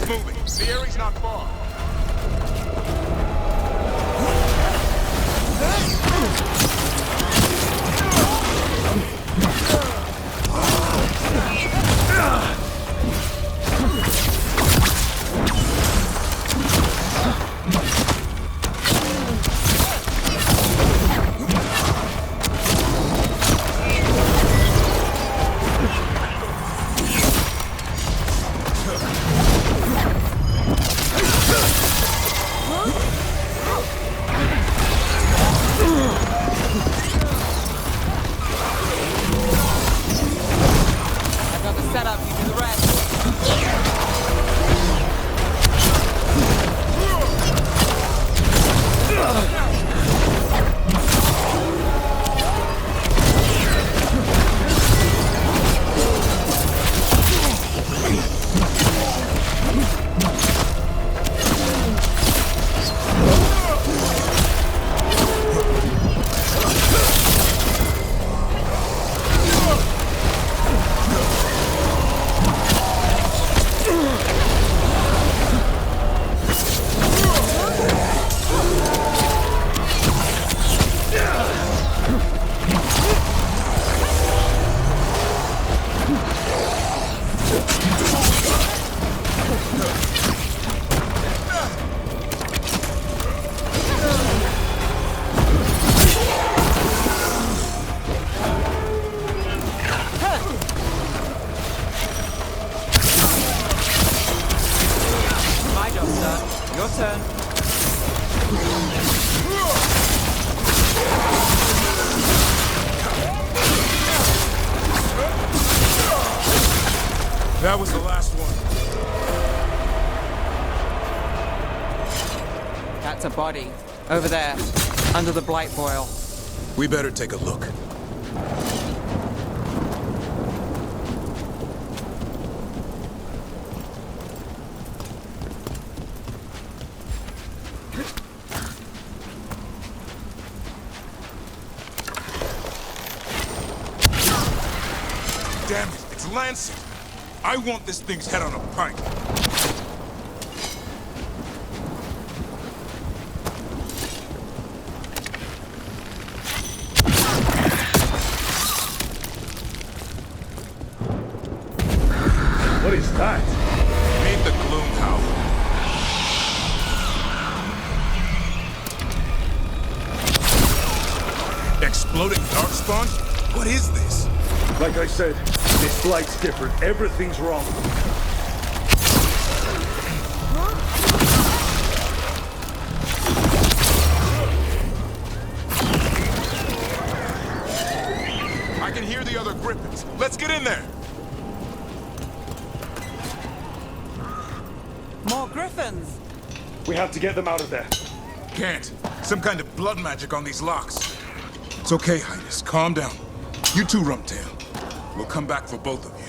Keep moving. The area's not far. That was the last one. That's a body. Over there, under the blight boil. We better take a look. Damn it, it's Lancet. I want this thing's head on a pike. What is that? Made the gloom howl. Exploding darkspawn? What is this? Like I said, this light's different. Everything's wrong. I can hear the other griffins. Let's get in there. More griffins! We have to get them out of there. Can't. Some kind of blood magic on these locks. It's okay, Highness. Calm down. You too, Rumptail. We'll come back for both of you.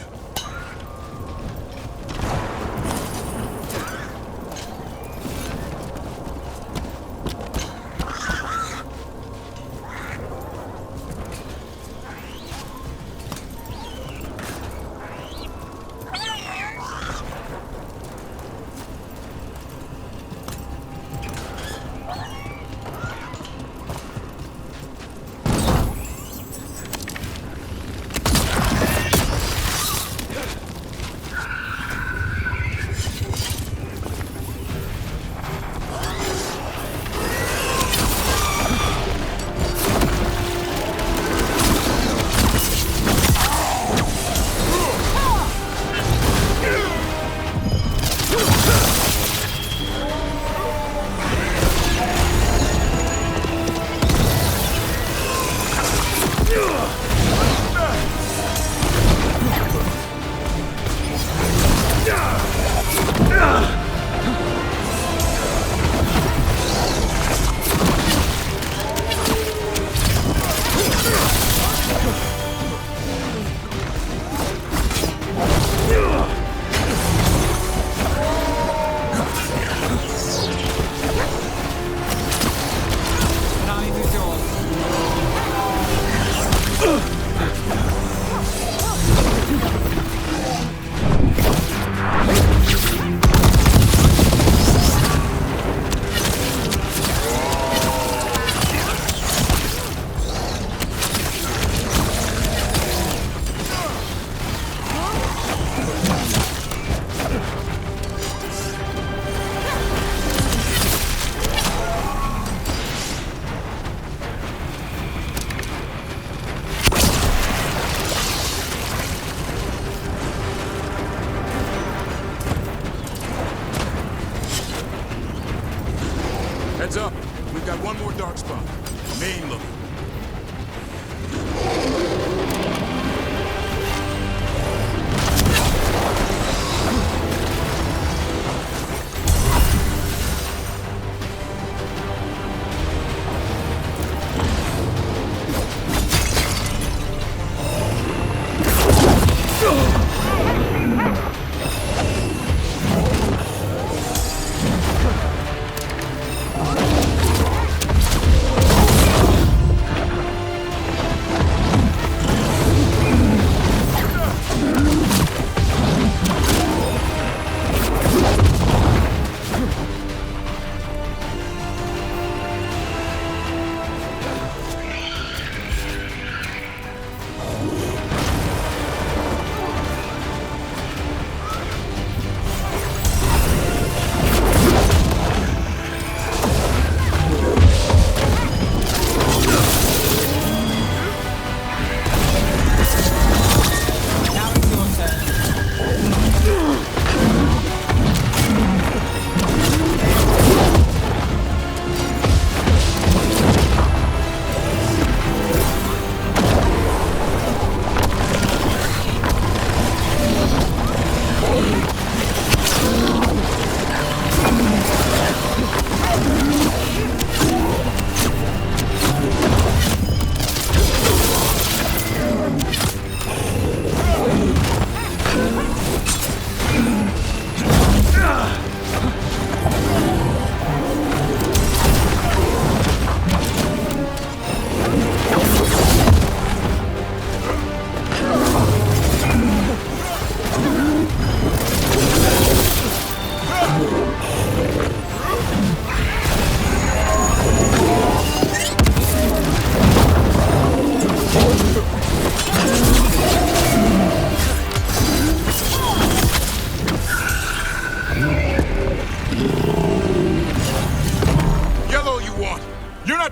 Heads up. We've got one more dark spot. Main looking.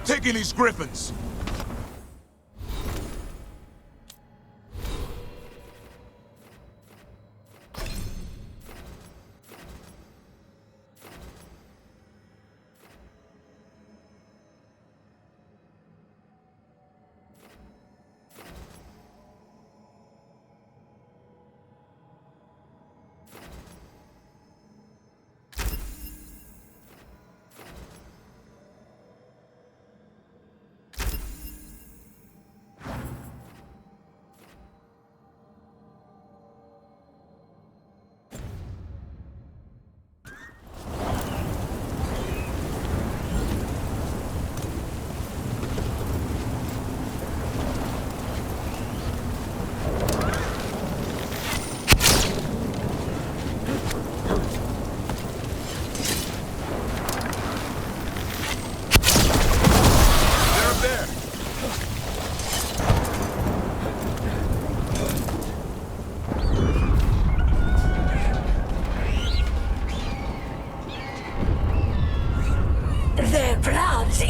Taking these griffins.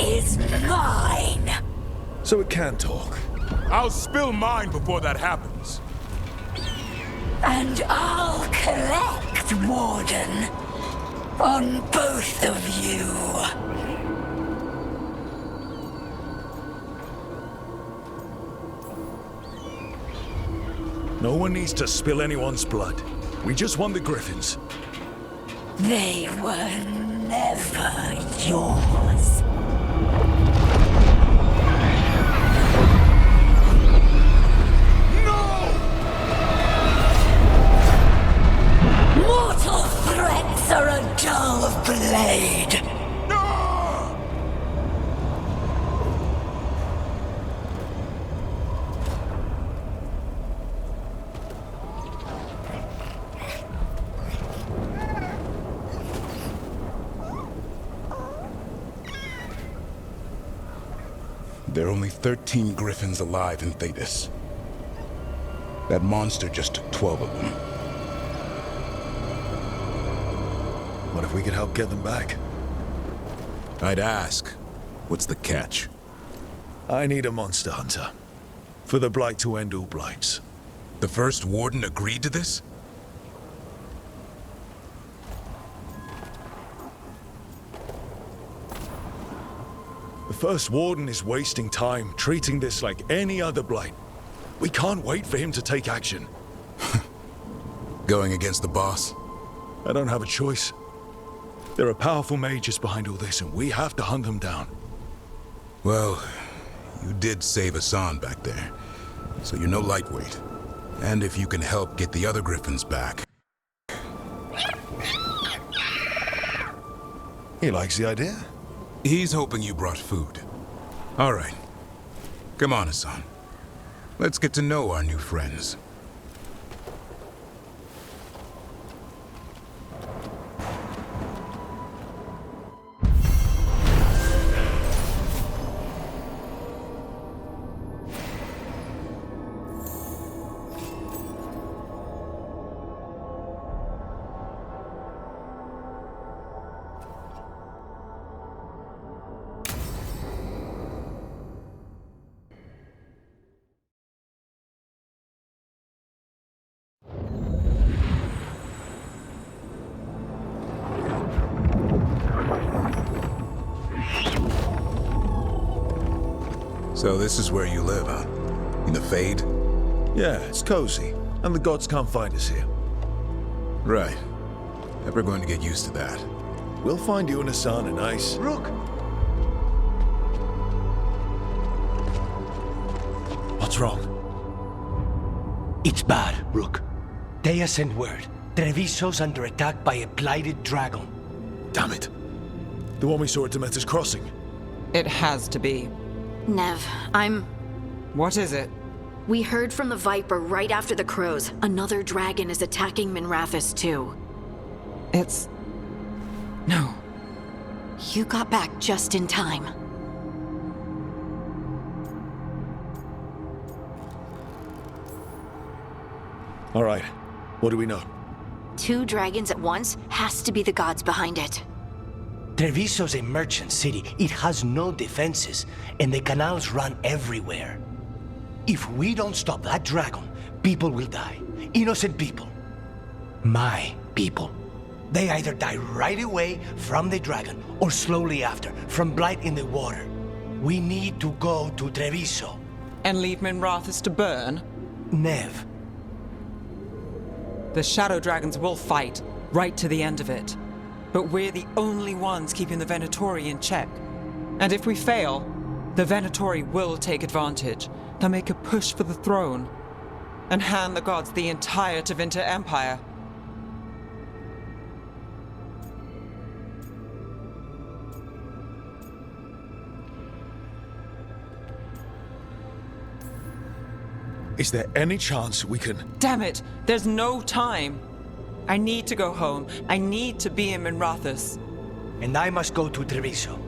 Is mine. So it can talk. I'll spill mine before that happens. And I'll collect, Warden, on both of you. No one needs to spill anyone's blood. We just want the griffins. They were never yours. Mortal threats are a dull blade. No! There are only 13 griffins alive in Thetis. That monster just took 12 of them. What if we could help get them back? I'd ask. What's the catch? I need a monster hunter. For the Blight to end all blights. The first warden agreed to this? The First Warden is wasting time treating this like any other blight. We can't wait for him to take action. Going against the boss? I don't have a choice. There are powerful mages behind all this, and we have to hunt them down. Well, you did save Hassan back there, so you're no lightweight. And if you can help get the other Griffins back... He likes the idea. He's hoping you brought food. All right. Come on, Hassan. Let's get to know our new friends. So this is where you live, huh? In the Fade? Yeah, it's cozy, and the gods can't find us here. Right. Never going to get used to that. We'll find you and Hassan a nice... Rook! What's wrong? It's bad, Rook. Dea sent word. Treviso's under attack by a blighted dragon. Damn it. The one we saw at Demeter's Crossing. It has to be. Nev, What is it? We heard from the Viper right after the crows. Another dragon is attacking Minrathous too. It's... No. You got back just in time. All right. What do we know? 2 dragons at once has to be the gods behind it. Treviso's a merchant city. It has no defenses, and the canals run everywhere. If we don't stop that dragon, people will die. Innocent people. My people. They either die right away from the dragon, or slowly after, from blight in the water. We need to go to Treviso. And leave Minrathous to burn? Nev. The Shadow Dragons will fight, right to the end of it. But we're the only ones keeping the Venatori in check. And if we fail, the Venatori will take advantage. They'll make a push for the throne, and hand the gods the entire Tevinter Empire. Is there any chance we can... Damn it! There's no time! I need to go home. I need to be in Minrathous. And I must go to Treviso.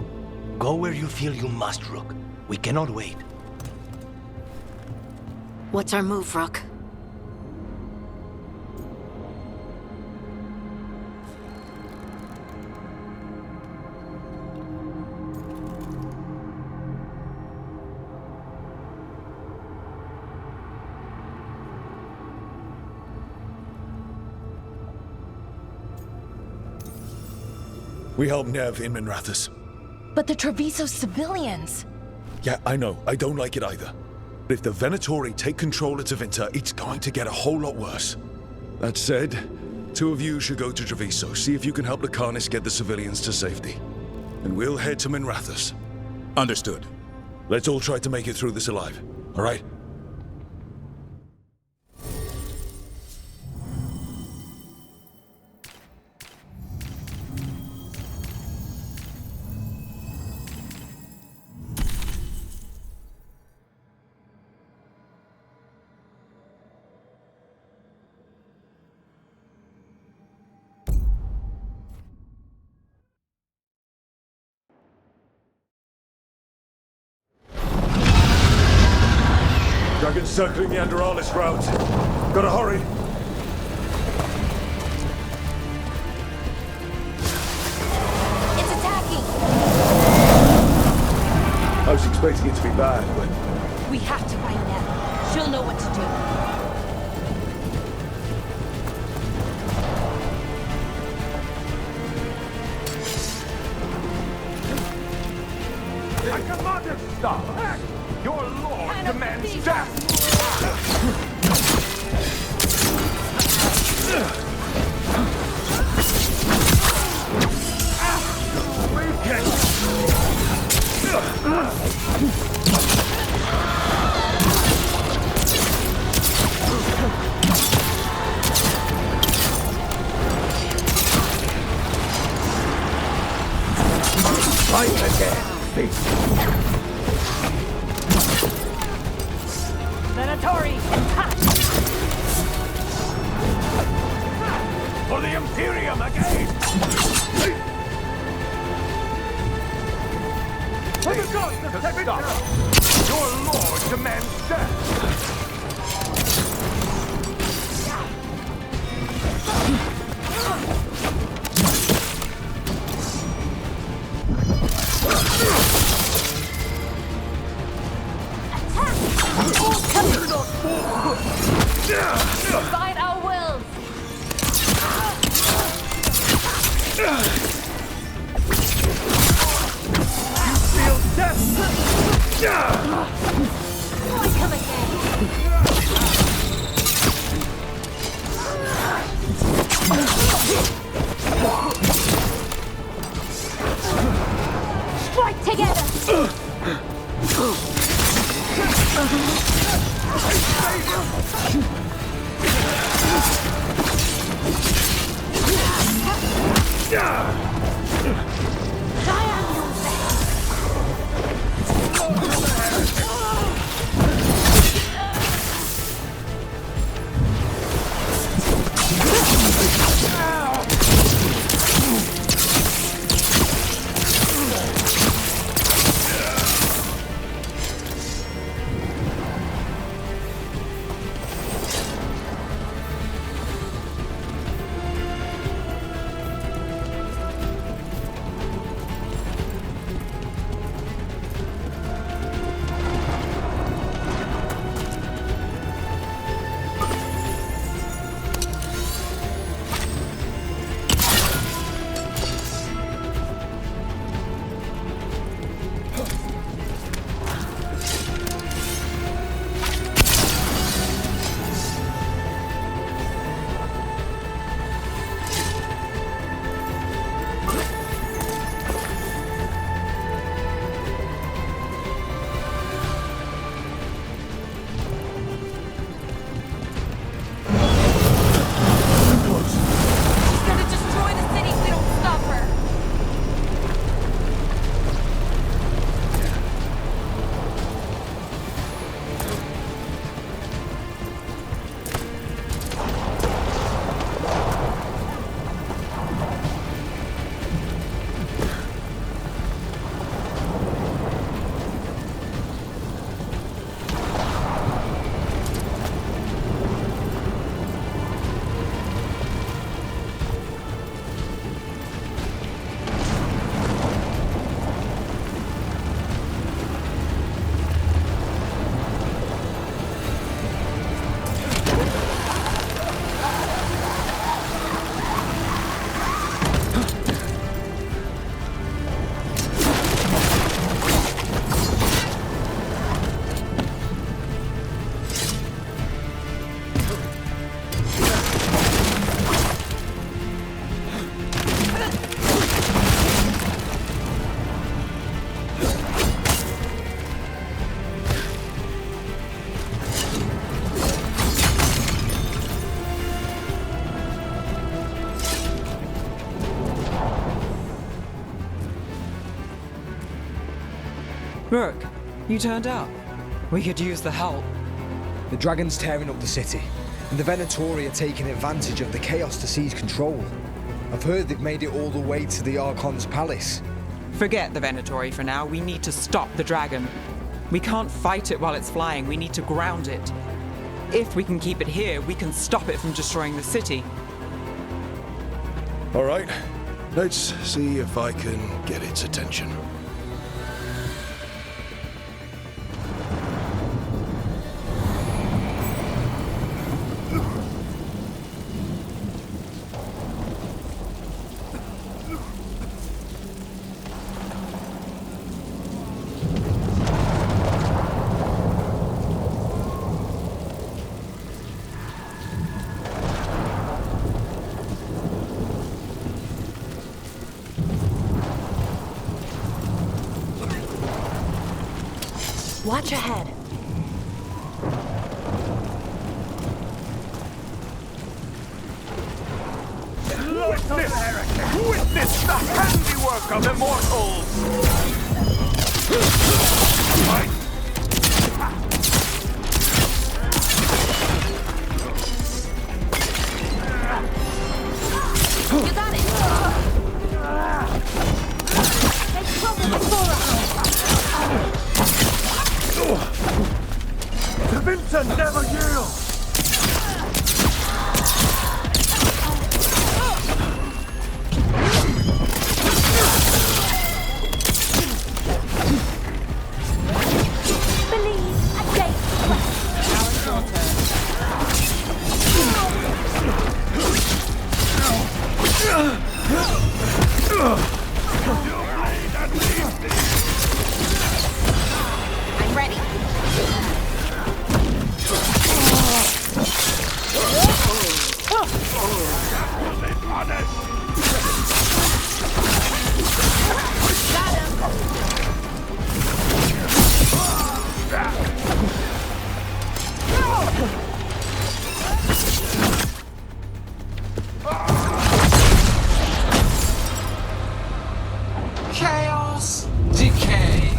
Go where you feel you must, Rook. We cannot wait. What's our move, Rook? We help Nev in Minrathous. But the Treviso civilians. Yeah, I know. I don't like it either. But if the Venatori take control of Tevinter, it's going to get a whole lot worse. That said, 2 of you should go to Treviso, see if you can help the Carnis get the civilians to safety. And we'll head to Minrathous. Understood. Let's all try to make it through this alive, all right? Dragons circling the Andorralis route. Gotta hurry. It's attacking! I was expecting it to be bad, but... We have to find Nev. She'll know what to do. stop us. Your lord demands death! Fight again, Venatori! For the Imperium again! For the gods of stop! Your lord demands death! Fight our wills! Feel death! Why come again? Fight together! Rook, you turned up. We could use the help. The dragon's tearing up the city, and the Venatori are taking advantage of the chaos to seize control. I've heard they've made it all the way to the Archon's palace. Forget the Venatori for now. We need to stop the dragon. We can't fight it while it's flying. We need to ground it. If we can keep it here, we can stop it from destroying the city. All right, let's see if I can get its attention. Watch ahead. Witness the handiwork of immortals! You got it! Take trouble before us! Vincent never yields! I'm ready. Got him. Chaos, decay,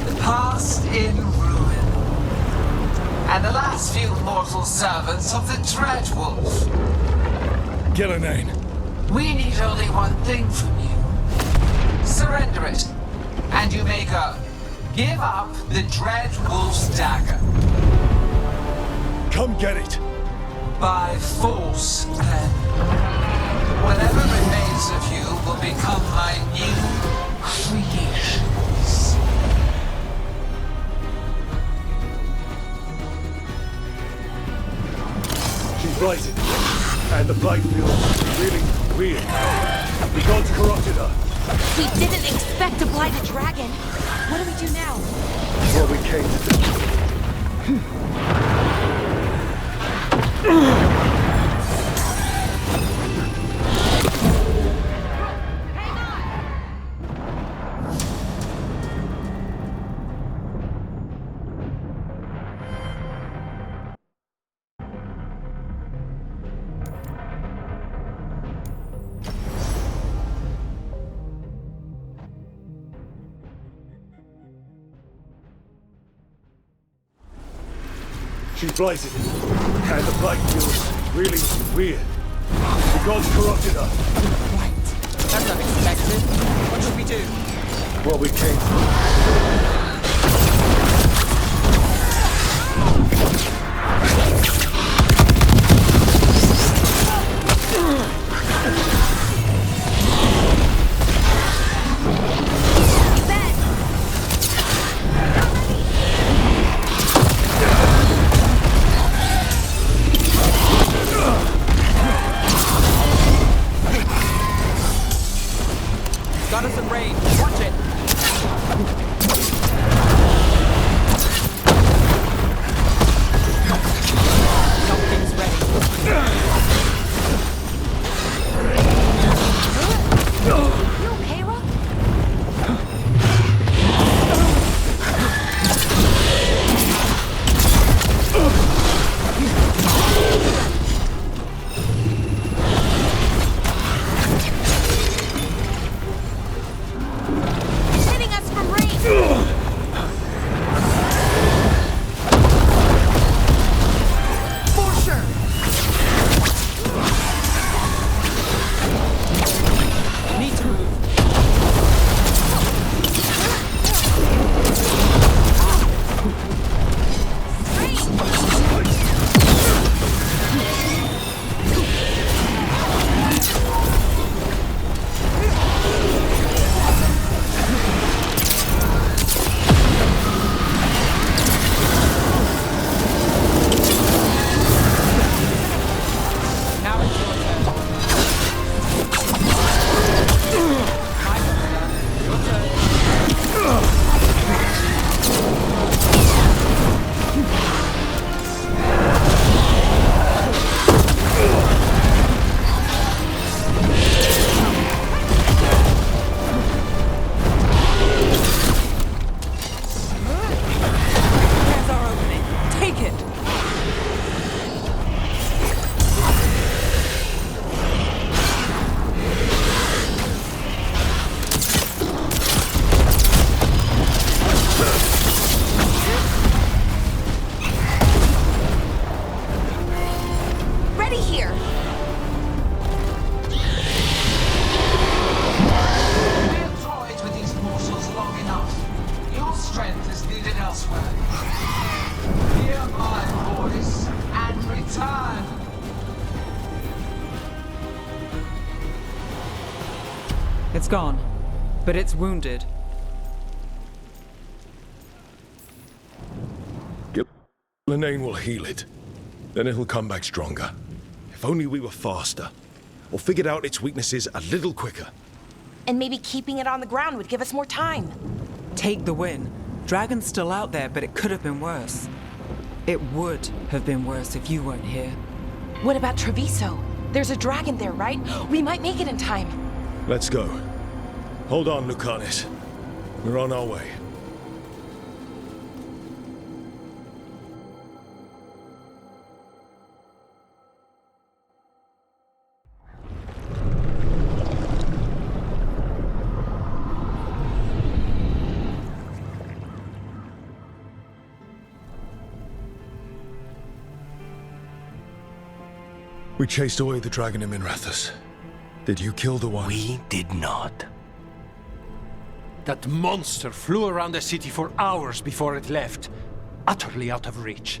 the past in ruin, and the last few mortal servants of the Dreadwolf. Gillenane. We need only one thing from you. Surrender it, and you may go. Give up the Dreadwolf's dagger. Come get it. By force, then. Whatever remains of you will become my new creations. She's blighted. And the blight feels really weird. The gods corrupted her. We didn't expect to blight a dragon. What do we do now? What we came to do. She's blighted, and the blight feels really weird. The gods corrupted her. Right. That's unexpected. What should we do? What we came for. Got us in range. Watch it. Something's ready. You okay, Rock? Hitting us from range. For sure. It's gone, but it's wounded. Linane will heal it. Then it'll come back stronger. If only we were faster. Or figured out its weaknesses a little quicker. And maybe keeping it on the ground would give us more time. Take the win. Dragon's still out there, but it could have been worse. It would have been worse if you weren't here. What about Treviso? There's a dragon there, right? We might make it in time. Let's go. Hold on, Lucanis. We're on our way. We chased away the dragon in Minrathous. Did you kill the one? We did not. That monster flew around the city for hours before it left, utterly out of reach.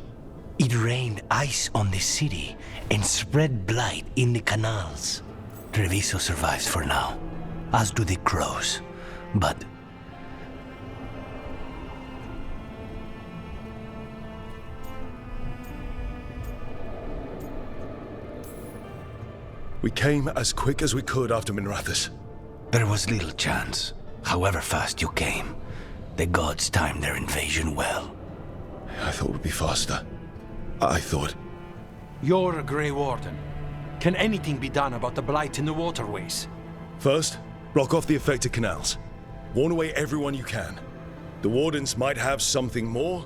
It rained ice on the city and spread blight in the canals. Treviso survives for now, as do the crows. But we came as quick as we could after Minrathous. there was little chance. However fast you came, the gods timed their invasion well. I thought we'd be faster. I thought... You're a Grey Warden. Can anything be done about the blight in the waterways? First, block off the affected canals. Warn away everyone you can. The Wardens might have something more,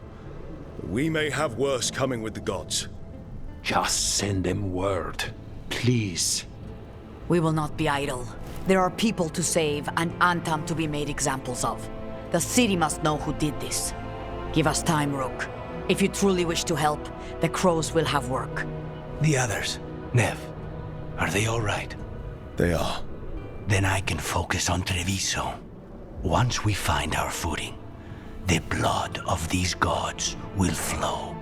but we may have worse coming with the gods. Just send them word, please. We will not be idle. There are people to save and Antam to be made examples of. The city must know who did this. Give us time, Rook. If you truly wish to help, the crows will have work. The others, Nev, are they all right? They are. Then I can focus on Treviso. Once we find our footing, the blood of these gods will flow.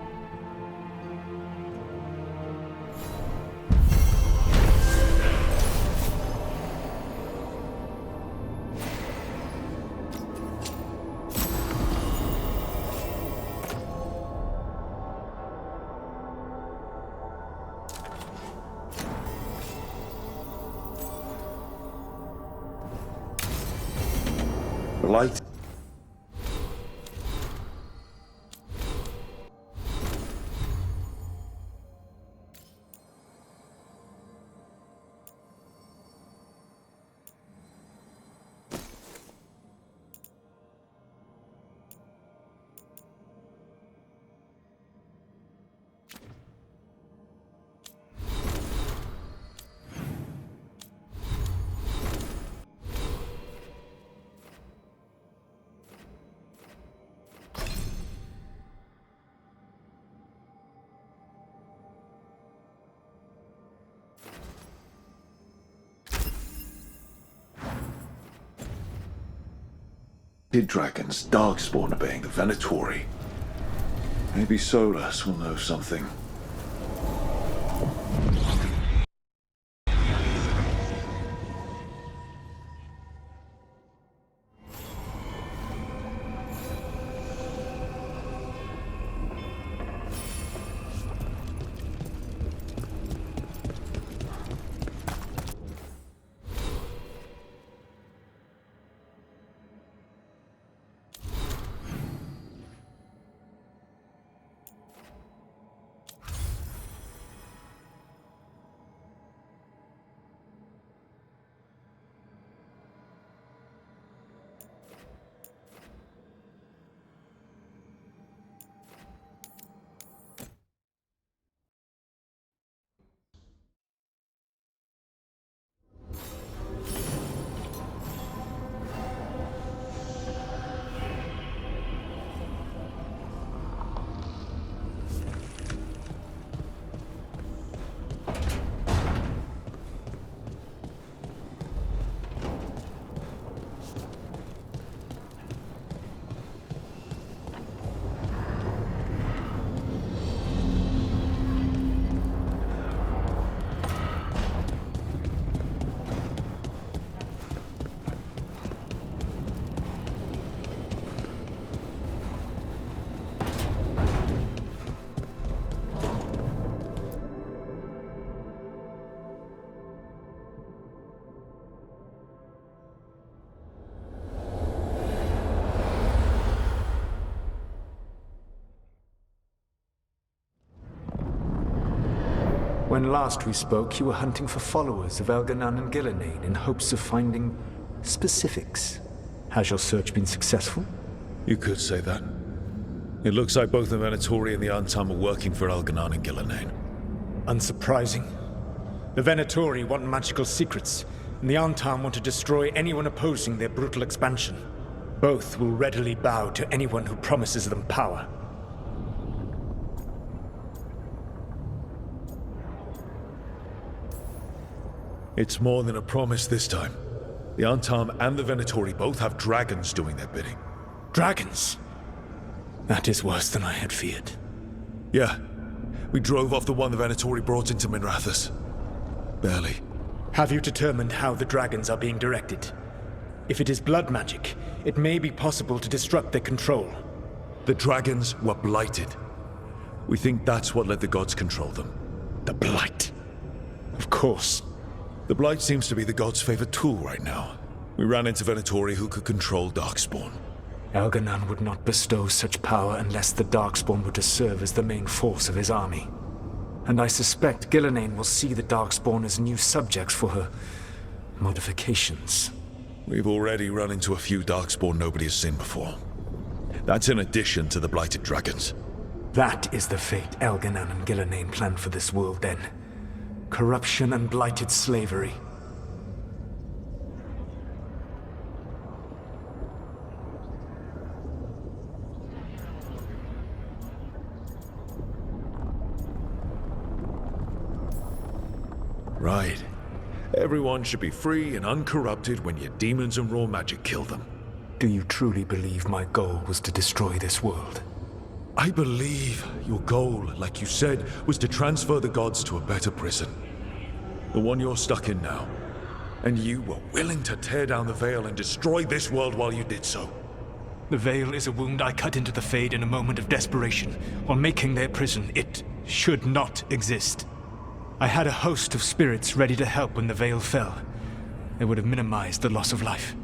Light. Dragons, darkspawn obeying the Venatori. Maybe Solas will know something. When last we spoke, you were hunting for followers of Elganan and Gillenane in hopes of finding specifics. Has your search been successful? You could say that. It looks like both the Venatori and the Antam are working for Elganan and Gillenane. Unsurprising. The Venatori want magical secrets, and the Antam want to destroy anyone opposing their brutal expansion. Both will readily bow to anyone who promises them power. It's more than a promise this time. The Antam and the Venatori both have dragons doing their bidding. Dragons? That is worse than I had feared. Yeah. We drove off the one the Venatori brought into Minrathous. Barely. Have you determined how the dragons are being directed? If it is blood magic, it may be possible to disrupt their control. The dragons were blighted. We think that's what let the gods control them. The blight? Of course. The blight seems to be the gods' favorite tool right now. We ran into Venatori who could control Darkspawn. Elganan would not bestow such power unless the Darkspawn were to serve as the main force of his army. And I suspect Gillenane will see the Darkspawn as new subjects for her modifications. We've already run into a few Darkspawn nobody has seen before. That's in addition to the blighted dragons. That is the fate Elganan and Gillenane planned for this world then. Corruption and blighted slavery. Right. Everyone should be free and uncorrupted when your demons and raw magic kill them. Do you truly believe my goal was to destroy this world? I believe your goal, like you said, was to transfer the gods to a better prison. The one you're stuck in now. And you were willing to tear down the Veil and destroy this world while you did so. The Veil is a wound I cut into the Fade in a moment of desperation, while making their prison. It should not exist. I had a host of spirits ready to help when the Veil fell. They would have minimized the loss of life.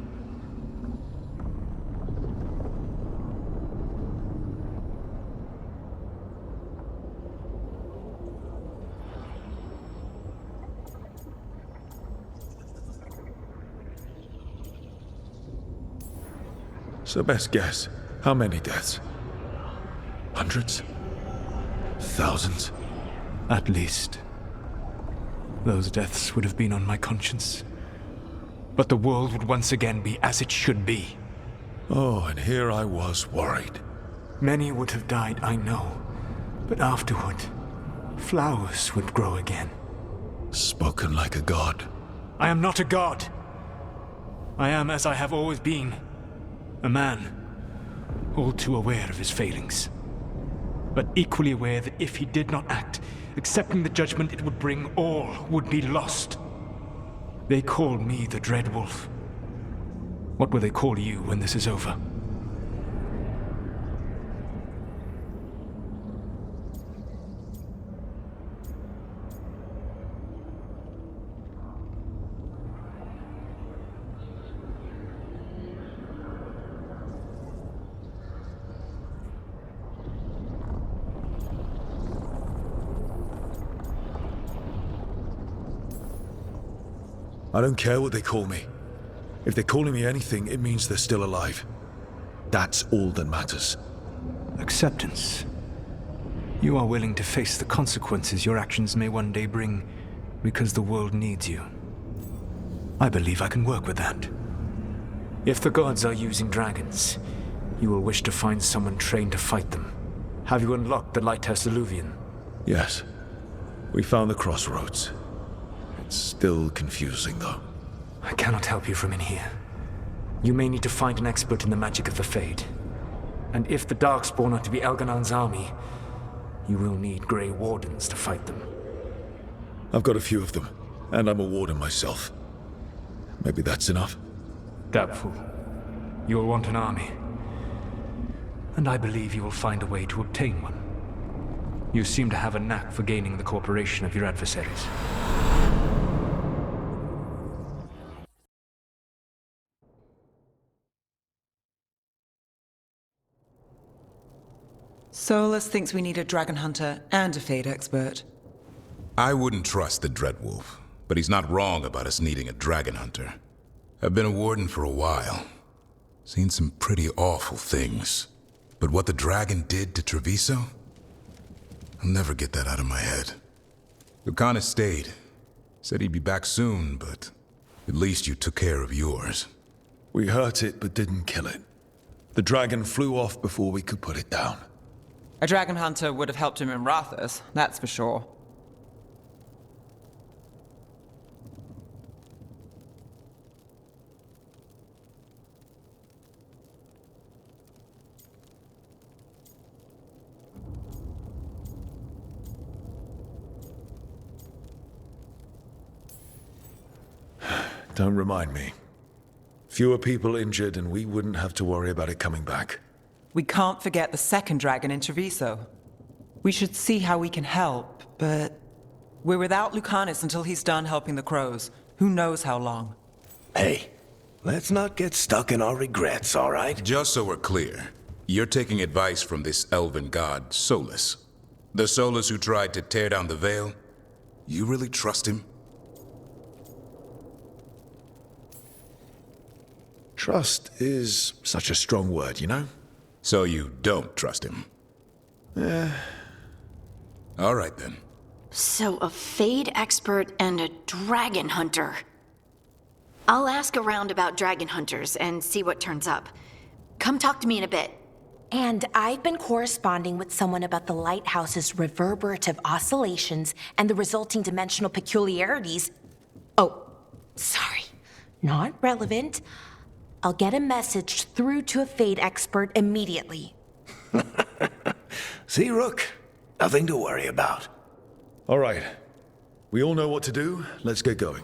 So best guess, how many deaths? Hundreds? Thousands? At least. Those deaths would have been on my conscience. But the world would once again be as it should be. Oh, and here I was worried. Many would have died, I know. But afterward, flowers would grow again. Spoken like a god. I am not a god. I am as I have always been. A man, all too aware of his failings. But equally aware that if he did not act, accepting the judgment it would bring, all would be lost. They call me the Dread Wolf. What will they call you when this is over? I don't care what they call me. If they're calling me anything, it means they're still alive. That's all that matters. Acceptance. You are willing to face the consequences your actions may one day bring because the world needs you. I believe I can work with that. If the gods are using dragons, you will wish to find someone trained to fight them. Have you unlocked the Lighthouse Illuvian? Yes. We found the crossroads. It's still confusing, though. I cannot help you from in here. You may need to find an expert in the magic of the Fade. And if the Darkspawn are to be Elganan's army, you will need Grey Wardens to fight them. I've got a few of them, and I'm a warden myself. Maybe that's enough? Doubtful. You will want an army. And I believe you will find a way to obtain one. You seem to have a knack for gaining the cooperation of your adversaries. Solus thinks we need a dragon hunter and a Fade expert. I wouldn't trust the Dreadwolf, but he's not wrong about us needing a dragon hunter. I've been a warden for a while. Seen some pretty awful things. But what the dragon did to Treviso? I'll never get that out of my head. Lucanus stayed. Said he'd be back soon, but at least you took care of yours. We hurt it, but didn't kill it. The dragon flew off before we could put it down. A dragon hunter would have helped him in Rathas, that's for sure. Don't remind me. Fewer people injured and we wouldn't have to worry about it coming back. We can't forget the second dragon in Treviso. We should see how we can help, but we're without Lucanus until he's done helping the crows. Who knows how long? Hey, let's not get stuck in our regrets, all right? Just so we're clear, you're taking advice from this elven god, Solus. The Solus who tried to tear down the Veil? You really trust him? Trust is such a strong word, you know? So you don't trust him? All right then. So a Fade expert and a dragon hunter. I'll ask around about dragon hunters and see what turns up. Come talk to me in a bit. And I've been corresponding with someone about the lighthouse's reverberative oscillations and the resulting dimensional peculiarities. Oh, sorry. Not relevant. I'll get a message through to a Fade expert immediately. See, Rook? Nothing to worry about. All right. We all know what to do. Let's get going.